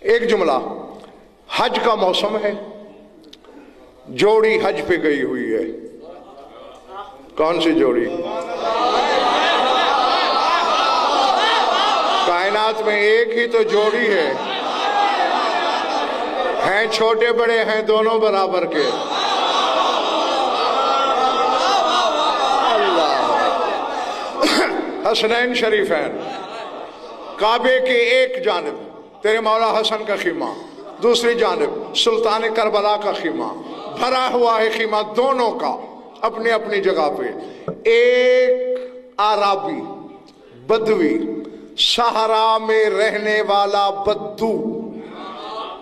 ایک جملہ، حج کا موسم ہے، جوڑی حج پہ گئی ہوئی ہے. کون سی جوڑی؟ کائنات میں ایک ہی تو جوڑی ہے، ہیں چھوٹے بڑے ہیں دونوں برابر کے. حسنین شریفین، کعبے کے ایک جانب تیرے مولا حسن کا خیمہ، دوسری جانب سلطان کربلا کا خیمہ، بھرا ہوا ہے خیمہ دونوں کا اپنی اپنی جگہ پہ. ایک عربی بدوی صحرا میں رہنے والا بدو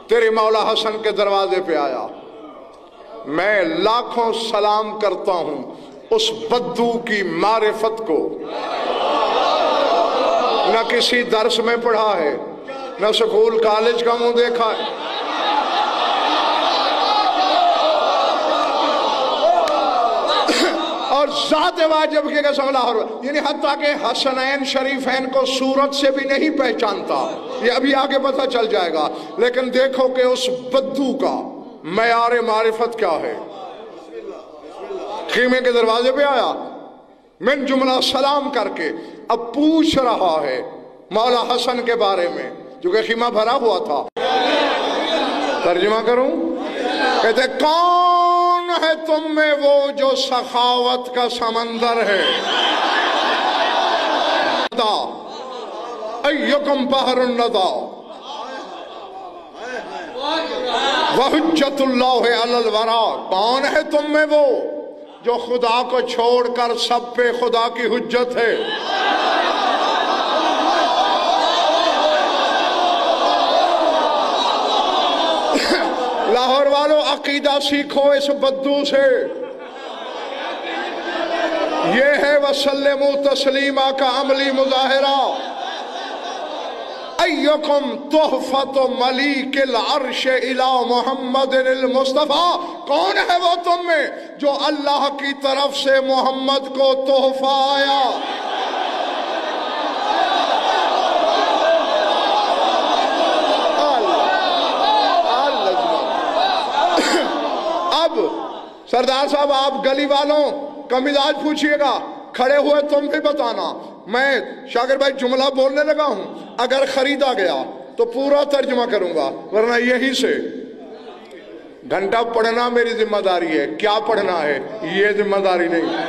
تیرے مولا حسن کے دروازے پہ آیا. میں لاکھوں سلام کرتا ہوں اس بدو کی معرفت کو. نہ کسی درس میں پڑھا ہے، نہ سکول کالج کا منہ دیکھا ہے. اور ذات واجب کے قسم اللہ، یعنی حتیٰ کہ حسنین شریفین کو صورت سے بھی نہیں پہچانتا، یہ ابھی آگے پتہ چل جائے گا. لیکن دیکھو کہ اس بدو کا معیار معرفت کیا ہے. خیمے کے دروازے پہ آیا، من جملہ سلام کر کے اب پوچھ رہا ہے مولا حسن کے بارے میں، جو کہ خیمہ بھرا ہوا تھا. ترجمہ کروں؟ کہتے کون ہے تم میں وہ جو سخاوت کا سمندر ہے؟ ایکم بحر الندى وحجت اللہ علی الورى. کون ہے تم میں وہ جو خدا کو چھوڑ کر سب پہ خدا کی حجت ہے؟ لاہور والوں عقیدہ سیکھو اس بدو سے. یہ ہے وسلموا تسلیما کا عملی مظاہرہ. ایکم تحفت ملیک العرش الی محمد المصطفیٰ. کون ہے وہ تم میں جو اللہ کی طرف سے محمد کو تحفہ آیا؟ اب سردار صاحب آپ گلی والوں کا مزاج پوچھئے گا، کھڑے ہوئے تم بھی بتانا. میں شاکر بھائی جملہ بولنے لگا ہوں، اگر خریدا گیا تو پورا ترجمہ کروں گا، ورنہ یہی سے گھنٹہ پڑھنا میری ذمہ داری ہے. کیا پڑھنا ہے یہ ذمہ داری نہیں ہے.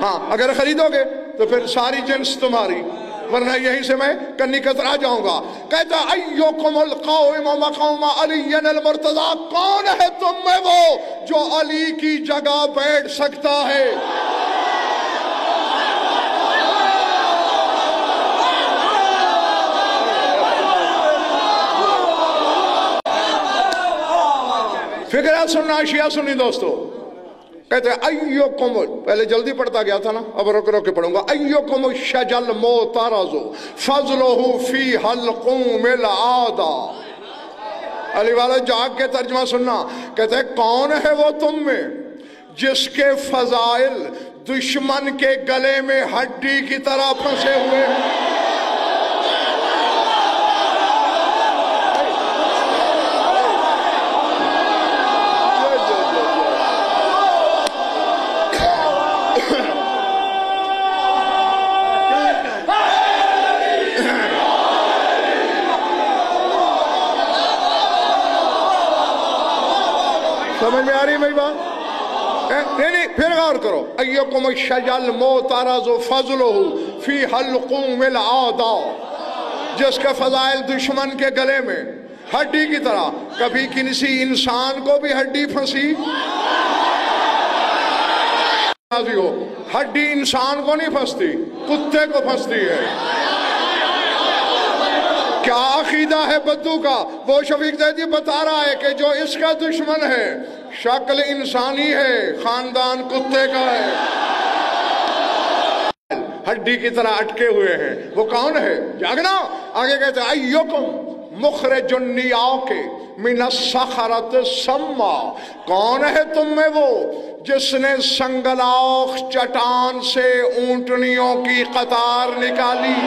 ہاں اگر خریدو گے تو پھر ساری جنس تمہاری، ورنہ یہیں سے میں کنی کترا جاؤں گا. کہتا ایوکم القائم مقام علی المرتضی. کون ہے تم میں وہ جو علی کی جگہ بیٹھ سکتا ہے؟ فکرہ سننا، اشیاء سنی دوستو. کہتے ہیں ایوکم، پہلے جلدی پڑھتا گیا تھا نا، اب روک روک کے پڑھوں گا. ایوکم الشجل معترض فضلہ فی حلقوم العادہ. علی والا جاگ کے ترجمہ سننا. کہتے ہیں کون ہے وہ تم میں جس کے فضائل دشمن کے گلے میں ہڈی کی طرح پھنسے ہوئے ہیں؟ سمجھ میں آ رہی ہے میری بات؟ نہیں پھر غور کرو. ایکم الشجل معترض فضلہ فی حلقوم العادہ. جس کے فضائل دشمن کے گلے میں ہڈی کی طرح. کبھی کسی انسان کو بھی ہڈی پھنسی؟ ہڈی انسان کو نہیں پھنستی، کتے کو پھنستی ہے. کیا عقیدہ ہے بدو کا؟ وہ شفیق زیدی بتا رہا ہے کہ جو اس کا دشمن ہے شکل انسانی ہے، خاندان کتے کا ہے، ہڈی کی طرح اٹکے ہوئے ہیں. وہ کون ہے؟ جاگنا. آگے کہتے ہیں ایوکم مخرج النیاق من الصخرۃ السما. کون ہے تم میں وہ جس نے سنگلاخ چٹان سے اونٹنیوں کی قطار نکالی؟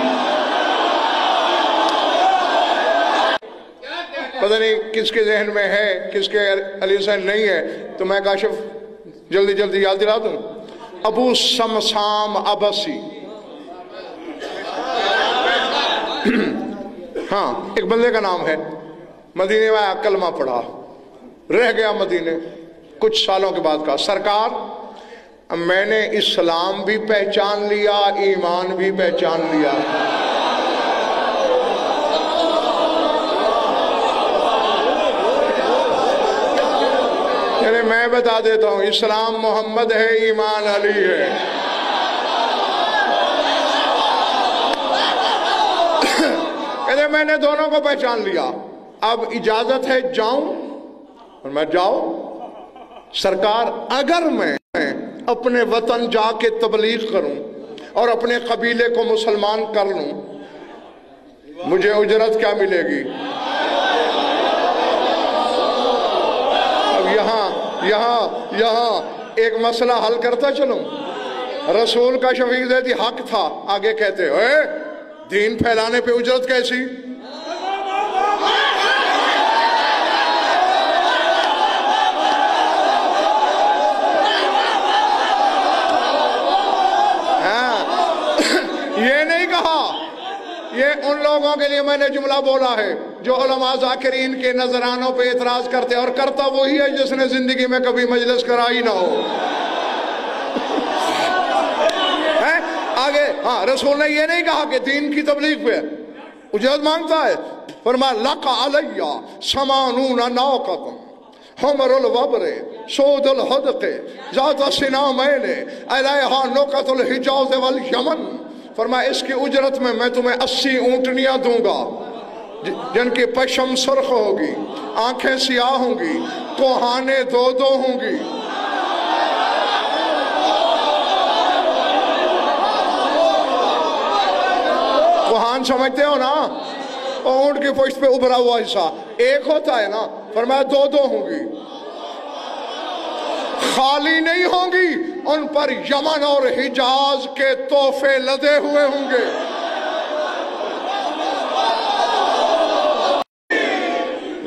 پتہ نہیں کس کے ذہن میں ہے کس کے علی حسین نہیں ہے، تو میں کاشف جلدی جلدی یاد دلا دوں۔ ابو سمسام عبسی، ہاں ایک بندے کا نام ہے، مدینے میں آیا، کلمہ پڑھا، رہ گیا مدینے، کچھ سالوں کے بعد کہا سرکار میں نے اسلام بھی پہچان لیا، ایمان بھی پہچان لیا۔ یعنی میں بتا دیتا ہوں، اسلام محمد ہے، ایمان علی ہے۔ کہتے میں نے دونوں کو پہچان لیا، اب اجازت ہے جاؤں؟ اور میں جاؤ سرکار، اگر میں اپنے وطن جا کے تبلیغ کروں اور اپنے قبیلے کو مسلمان کر لوں، مجھے اجرت کیا ملے گی؟ اب یہاں ایک مسئلہ حل کرتا چلوں۔ رسول کا شفیع ذاتی حق تھا، آگے کہتے اے دین پھیلانے پہ اجرت کیسی؟ یہ نہیں کہا، یہ ان لوگوں کے لیے میں نے جملہ بولا ہے جو علماء ذاکرین کے نظرانوں پہ اعتراض کرتے، اور کرتا وہی ہے جس نے زندگی میں کبھی مجلس کرائی نہ ہو۔ آگے ہاں رسول نے یہ نہیں کہا کہ دین کی تبلیغ پہ اجرت مانگتا ہے، فرمایا لَقَ عَلَيَّ سَمَانُونَ نَاقَةٌ حمر الوبر سود الحدق ذات سنامین علیہا نقط الحجاز والیمن۔ فرمایا اس کی اجرت میں تمہیں 80 اونٹنیاں دوں گا جن کی پشم سرخ ہوگی، آنکھیں سیاہ ہوں گی، کوہانے دو ہوں گی۔ کوہان سمجھتے ہو نا، اونٹ کی پشت پہ ابھرا ہوا حصہ ایک ہوتا ہے نا، فرمایا دو ہوں گی، خالی نہیں ہوں گی، ان پر یمن اور حجاز کے تحفے لدے ہوئے ہوں گے۔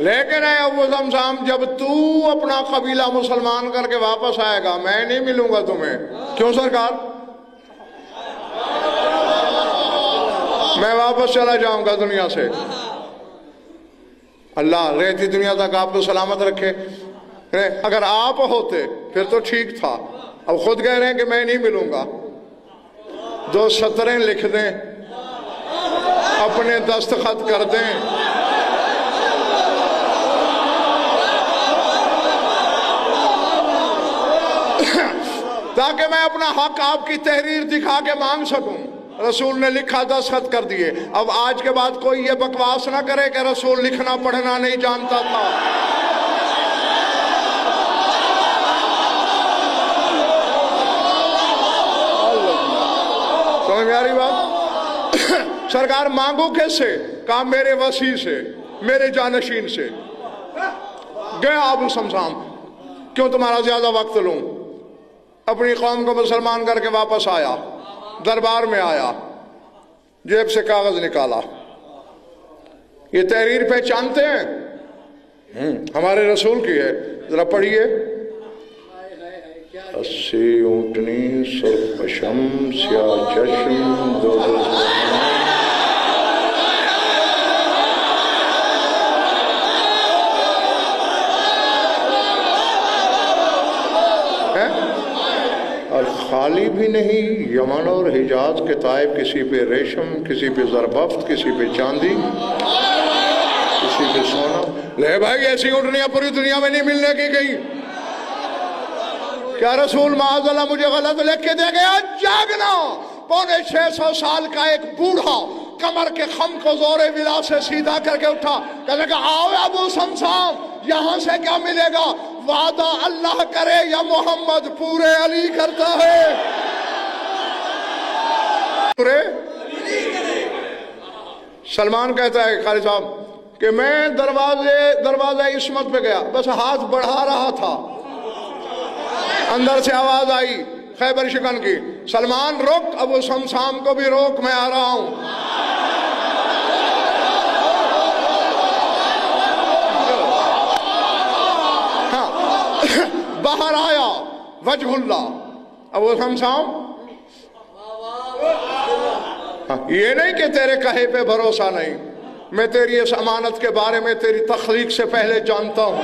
لیکن اے ابو زمزم، جب تو اپنا قبیلہ مسلمان کر کے واپس آئے گا میں نہیں ملوں گا تمہیں۔ کیوں سرکار؟ میں واپس چلا جاؤں گا دنیا سے۔ اللہ رہتی دنیا تک آپ کو سلامت رکھے۔ اگر آپ ہوتے پھر تو ٹھیک تھا، اب خود کہہ رہے ہیں کہ میں نہیں ملوں گا۔ 2 سطریں لکھ دیں، اپنے دستخط کر دیں، تاکہ میں اپنا حق آپ کی تحریر دکھا کے مانگ سکوں۔ رسول نے لکھا، دستخط کر دیے۔ اب آج کے بعد کوئی یہ بکواس نہ کرے کہ رسول لکھنا پڑھنا نہیں جانتا تھا۔ سمجھ میں آ رہی بات؟ سرکار مانگو کیسے؟ کہا میرے وسیع سے، میرے جانشین سے۔ گیا ابو سمسام، کیوں تمہارا زیادہ وقت لوں؟ اپنی قوم کو مسلمان کر کے واپس آیا، دربار میں آیا، جیب سے کاغذ نکالا۔ یہ تحریر پہچانتے ہیں؟ ہمارے رسول کی ہے، ذرا پڑھیے۔ 80 اونٹنی سرخ پشم سیاہ چشم دو اور خالی بھی نہیں، یمن اور حجاز کے طائف، کسی پہ ریشم، کسی پہ زربفت، کسی پہ چاندی، کسی پہ سونا۔ لے بھائی ایسی اونٹنیاں پوری دنیا میں نہیں ملنے کی گئی۔ کیا رسول معاذ اللہ مجھے غلط لکھ کے دے گیا؟ جاگنا! 650 سال کا ایک بوڑھا کمر کے خم کو زور ولا سے سیدھا کر کے اٹھا، کہنے کہ آؤ ابو سمسام، یہاں سے کیا ملے گا؟ وعدہ اللہ کرے یا محمد پورے علی کرتا ہے؟ پورے سلمان کہتا ہے خالد صاحب کہ میں دروازے عصمت پہ گیا، بس ہاتھ بڑھا رہا تھا، اندر سے آواز آئی خیبر شکن کی، سلمان روک، ابو سمسام کو بھی روک، میں آ رہا ہوں۔ باہر آیا وجہ اللہ. ابو سمسام یہ نہیں کہ تیرے کہے پہ بھروسہ نہیں، میں تیری اس امانت کے بارے میں تیری تخلیق سے پہلے جانتا ہوں،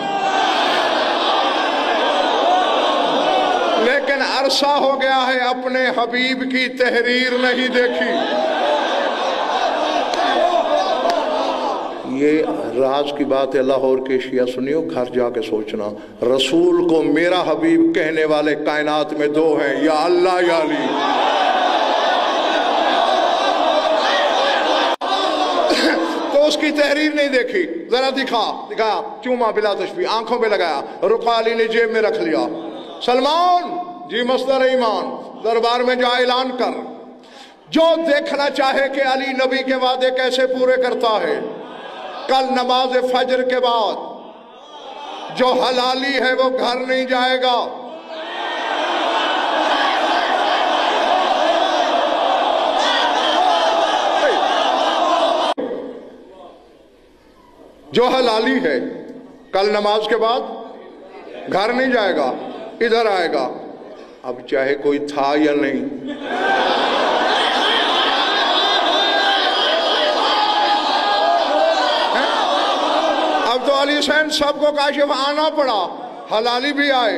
لیکن عرصہ ہو گیا ہے اپنے حبیب کی تحریر نہیں دیکھی. یہ راز کی بات ہے لاہور کے شیعہ سنیو، گھر جا کے سوچنا. رسول کو میرا حبیب کہنے والے کائنات میں دو ہیں، یا اللہ یا علی. تو اس کی تحریر نہیں دیکھی، ذرا دکھایا، چوما بلا تشبیہ، آنکھوں پہ لگایا، رقیہ علی نے جیب میں رکھ لیا. سلمان جی مصدر ایمان، دربار میں جا اعلان کر، جو دیکھنا چاہے کہ علی نبی کے وعدے کیسے پورے کرتا ہے، کل نماز فجر کے بعد جو حلالی ہے وہ گھر نہیں جائے گا. جو حلالی ہے کل نماز کے بعد گھر نہیں جائے گا، ادھر آئے گا. اب چاہے کوئی تھا یا نہیں، اب تو علی حسین سب کو کاشف آنا پڑا. حلالی بھی آئے،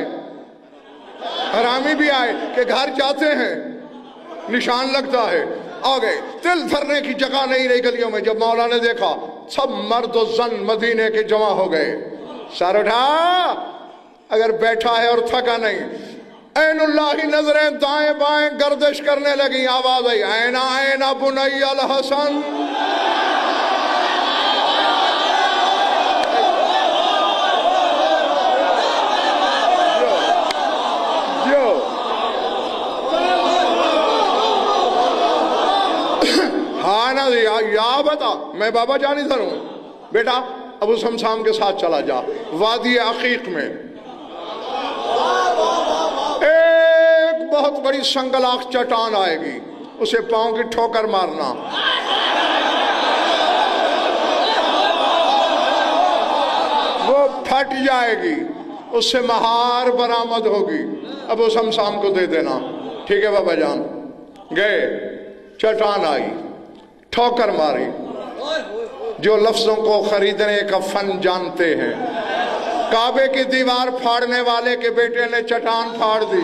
حرامی بھی آئے کہ گھر جاتے ہیں، نشان لگتا ہے. آ گئے، دل دھرنے کی جگہ نہیں رہی گلیوں میں. جب مولا نے دیکھا سب مرد و زن مدینے کے جمع ہو گئے. سر اٹھا، اگر بیٹھا ہے اور تھکا نہیں. عین اللہ ہی نظریں دائیں بائیں گردش کرنے لگی. آواز آئی، عین عین بنی الحسن. ہاں نا یا بتا، میں بابا جان ادھر ہوں. بیٹا ابو سمسام کے ساتھ چلا جا. وادی عقیق میں ایک بہت بڑی سنگلاخ چٹان آئے گی، اسے پاؤں کی ٹھوکر مارنا. وہ پھٹ جائے گی، اس سے مہار برآمد ہوگی. ابو سمسام کو دے دینا. ٹھیک ہے بابا جان. گئے، چٹان آئی، ٹھوکر ماری. جو لفظوں کو خریدنے کا فن جانتے ہیں، کعبے کی دیوار پھاڑنے والے کے بیٹے نے چٹان پھاڑ دی.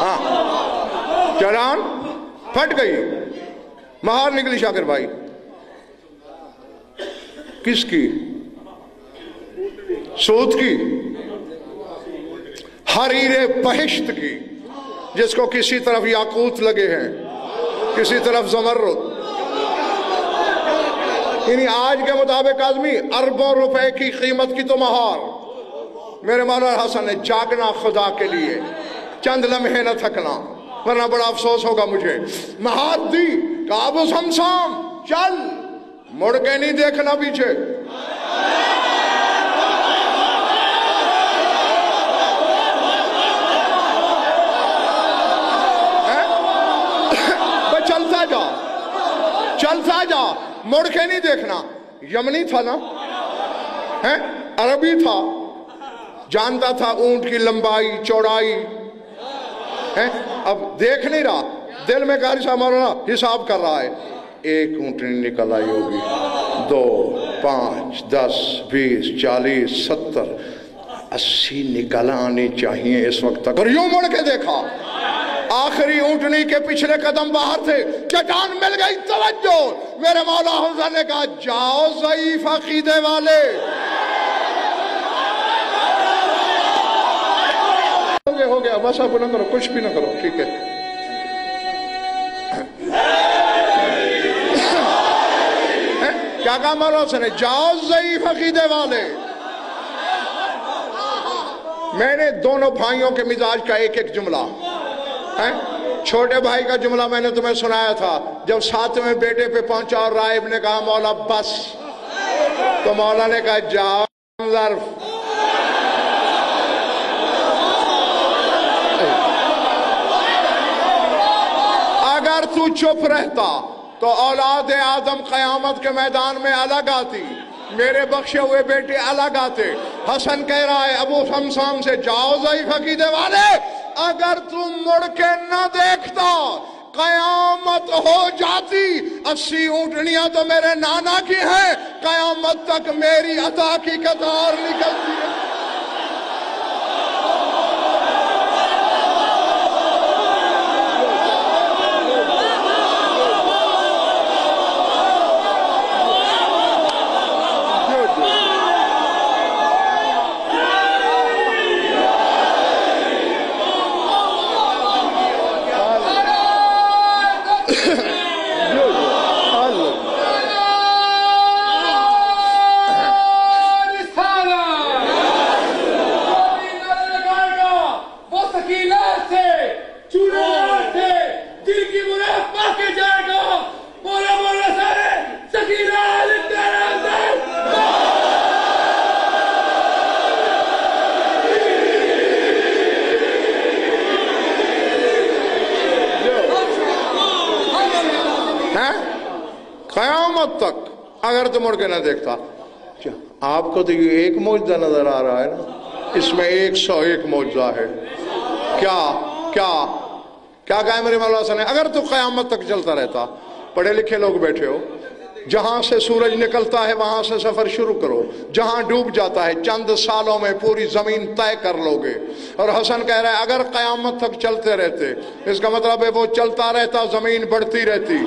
ہاں، چٹان پھٹ گئی، مہار نکلی. شاکر بھائی کس کی؟ سود کی، حریر بہشت کی، جس کو کسی طرف یاقوت لگے ہیں، کسی طرف زمرد. یعنی آج کے مطابق آدمی اربوں روپے کی قیمت کی تو مہار. میرے مولانا حسن نے جاگنا خدا کے لیے، چند لمحے نہ تھکنا ورنہ بڑا افسوس ہوگا مجھے. مہار دی، کہا ابو سمسام چل، مڑ کے نہیں دیکھنا پیچھے. چلتا جا، مڑ کے نہیں دیکھنا. یمنی تھا نا، عربی تھا، جانتا تھا اونٹ کی لمبائی چوڑائی. اب دیکھ نہیں رہا، دل میں قاری صاحب مولانا حساب کر رہا ہے. ایک اونٹنی نکل آئی ہوگی، 2 5 10 20 40 70 80 نکل آنی چاہیے اس وقت تک. اور یوں مڑ کے دیکھا، آخری اونٹنی کے پچھلے قدم باہر تھے. چٹان مل گئی. توجہ، میرے مولا حسن نے کہا جاؤ ضعیف عقیدے والے. ہو گیا بس، اب نہ کرو، کچھ بھی نہ کرو. ٹھیک ہے، کیا کہا مولا حسن نے؟ جاؤ ضعیف عقیدے والے. میں نے دونوں بھائیوں کے مزاج کا ایک ایک جملہ، چھوٹے بھائی کا جملہ میں نے تمہیں سنایا تھا جب 7ویں بیٹے پہ پہنچا اور رائب نے کہا مولا بس، تو مولا نے کہا جاؤ ظرف. اگر تو چپ رہتا تو اولاد آدم قیامت کے میدان میں الگ آتی. میرے بخشے ہوئے بیٹے الگ آتے. حسن کہہ رہا ہے ابو خمسام سے جاؤ ضعیف عقیدے والے اگر تم مڑ کے نہ دیکھتا قیامت ہو جاتی. 80 اونٹنیاں تو میرے نانا کی ہیں قیامت تک میری عطا کی قطار نکلتی ہے. قیامت تک اگر تو مڑ کے نہ دیکھتا. آپ کو تو یہ ایک معجزہ نظر آ رہا ہے نا, اس میں 101 معجزہ ہے. کیا کیا کیا کہا ہے میرے مولا سے نے؟ اگر تو قیامت تک چلتا رہتا. پڑھے لکھے لوگ بیٹھے ہو, جہاں سے سورج نکلتا ہے وہاں سے سفر شروع کرو, جہاں ڈوب جاتا ہے چند سالوں میں پوری زمین طے کر لو گے. اور حسن کہہ رہا ہے اگر قیامت تک چلتے رہتے, اس کا مطلب ہے وہ چلتا رہتا زمین بڑھتی رہتی.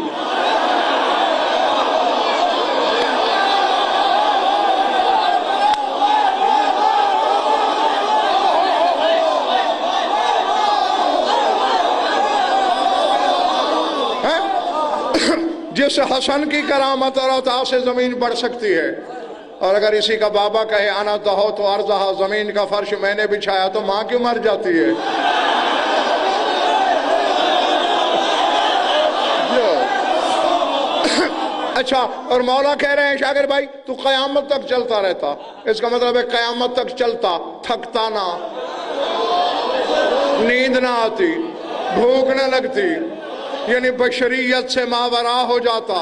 جس حسن کی کرامت اور عطا سے زمین بڑھ سکتی ہے, اور اگر اسی کا بابا کہے انا دہوت ارضہا, زمین کا فرش میں نے بچھایا, تو ماں کیوں مر جاتی ہے؟ اچھا, اور مولا کہہ رہے ہیں شاگرد بھائی تو قیامت تک چلتا رہتا, اس کا مطلب ہے قیامت تک چلتا, تھکتا نہ, نیند نہ آتی, بھوک نہ لگتی, یعنی بشریت سے ماورا ہو جاتا.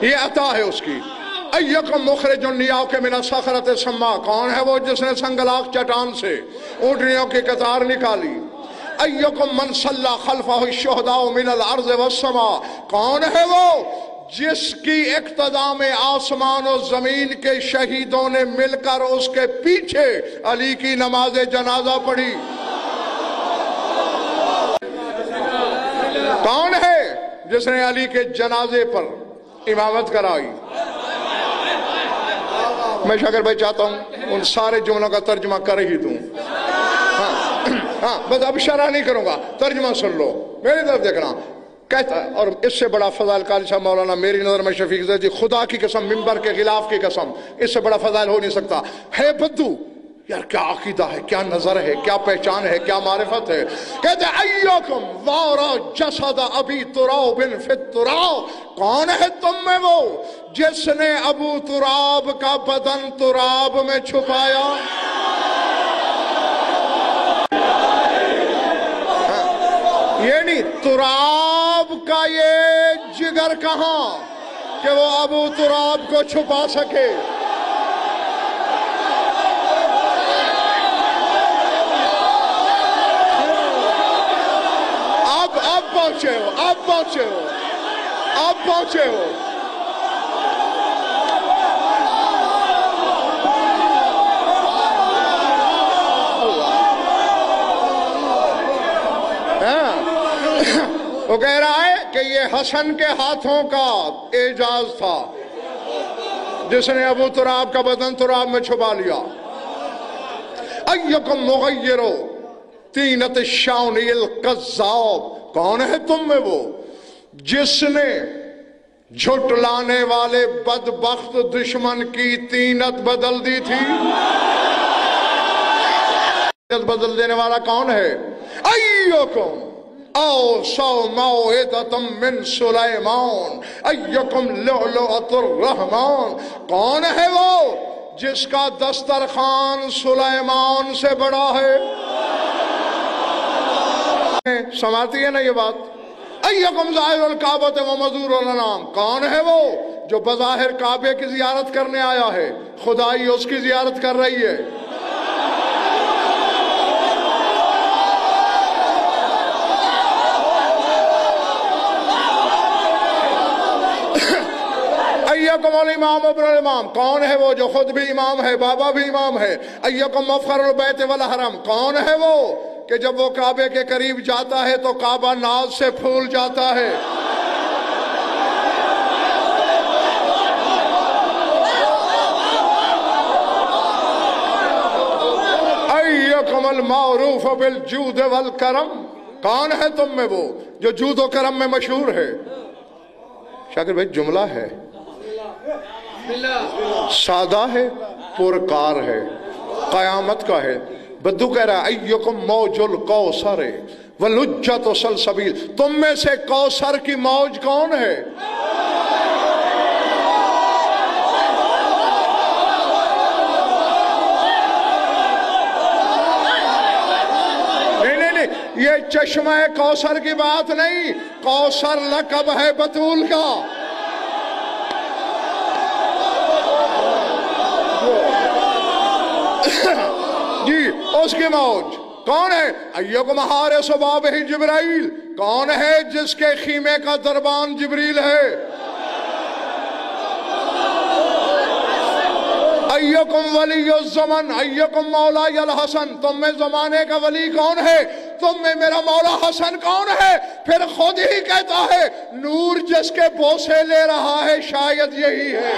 یہ عطا ہے اس کی. ایکم مخرج النیاق من الصخرۃ السما, کون ہے وہ جس نے سنگلاخ چٹان سے اونٹنیوں کی قطار نکالی. ایکم من صلی خلفہ الشہداء من الارض والسما, کون ہے وہ جس کی اقتداء میں آسمان و زمین کے شہیدوں نے مل کر اس کے پیچھے علی کی نماز جنازہ پڑھی. کون ہے جس نے علی کے جنازے پر امامت کرائی؟ میں شاکر بھائی چاہتا ہوں ان سارے جملوں کا ترجمہ کر ہی دوں. ہاں بس اب شرح نہیں کروں گا, ترجمہ سن لو, میری طرف دیکھنا. کہتا ہے, اور اس سے بڑا فضائل قاری صاحب مولانا میری نظر میں شفیق زید جی, خدا کی قسم, منبر کے غلاف کی قسم, اس سے بڑا فضائل ہو نہیں سکتا. ہے بدو یار, کیا عقیدہ ہے, کیا نظر ہے, کیا پہچان ہے, کیا معرفت ہے. کہتے ہیں ایوکم وارا جسد ابی تراب فی التراب, کون ہے تم میں وہ جس نے ابو تراب کا بدن تراب میں چھپایا. یہ نہیں تراب کا یہ جگر کہاں کہ وہ ابو تراب کو چھپا سکے. اب پہنچے ہو, اب پہنچے ہو, اب پہنچے ہو. وہ کہہ رہا ہے کہ یہ حسن کے ہاتھوں کا اعجاز تھا جس نے ابو تراب کا بدن تراب میں چھپا لیا. ایکم مغیرو طینۃ الشاؤنی القذاب, کون ہے تم میں وہ جس نے جھٹلانے والے بدبخت دشمن کی طینت بدل دی تھی. بدل دینے والا کون ہے؟ ایکم او سو موعدۃ من سلیمان ایکم لؤلؤۃ الرحمن, کون ہے وہ جس کا دسترخوان سلیمان سے بڑا ہے. سماتی ہے نا یہ بات؟ ایکم زائر الکعبۃ و مزور الانام، کون ہے وہ جو بظاہر کعبے کی زیارت کرنے آیا ہے، خدائی اس کی زیارت کر رہی ہے؟ ایکم الامام ابن الامام، کون ہے وہ جو خود بھی امام ہے، بابا بھی امام ہے؟ ایکم مفخر البیت والحرم، کون ہے وہ کہ جب وہ کعبے کے قریب جاتا ہے تو کعبہ ناز سے پھول جاتا ہے؟ ایکم المعروف بالجود والکرم، کون ہے تم میں وہ جو جود و کرم میں مشہور ہے؟ شاکر بھائی جملہ ہے، سادہ ہے، پرکار ہے، قیامت کا ہے۔ بدو کہہ رہا ہے ایکم موج الکوثر ولجت سلسبیل، تم میں سے کوثر کی موج کون ہے؟ نہیں، یہ چشمہ کوثر کی بات نہیں، کوثر لقب ہے بطول کا۔ جی اس کی موج کون ہے؟ ایکم حارس بابہ جبرائیل، کون ہے جس کے خیمے کا دربان جبریل ہے؟ ایکم ولی الزمن، ایکم مولائی الحسن، تم میں زمانے کا ولی کون ہے؟ تم میں میرا مولا حسن کون ہے؟ پھر خود ہی کہتا ہے نور جس کے بوسے لے رہا ہے شاید یہی ہے۔